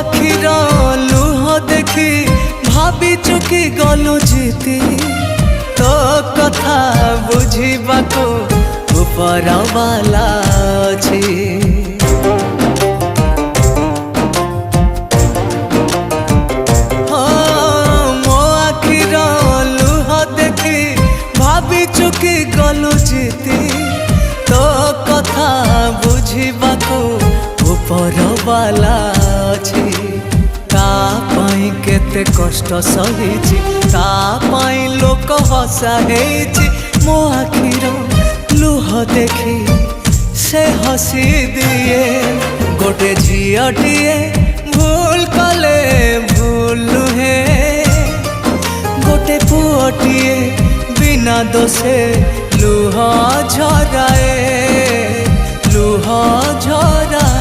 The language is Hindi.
आखिर लुह देखी भाभी चुकी गलु जीती तो कथा बुझीबाको ऊपर वाला अछि। मो आखिर लुह देखी भाभी चुकी गलु जीती तो कथा बुझीबाको ऊपर वाला अछि। तापाई केते कष्ट सहिछि तापाई लोक हसा हेछि मो आखिर लुह देखी से हसी दिए। गोटे झियटिए भूल कले भूल नुहे गोटे पुअटिए बिना दोषे लुह झराए लुह झराए।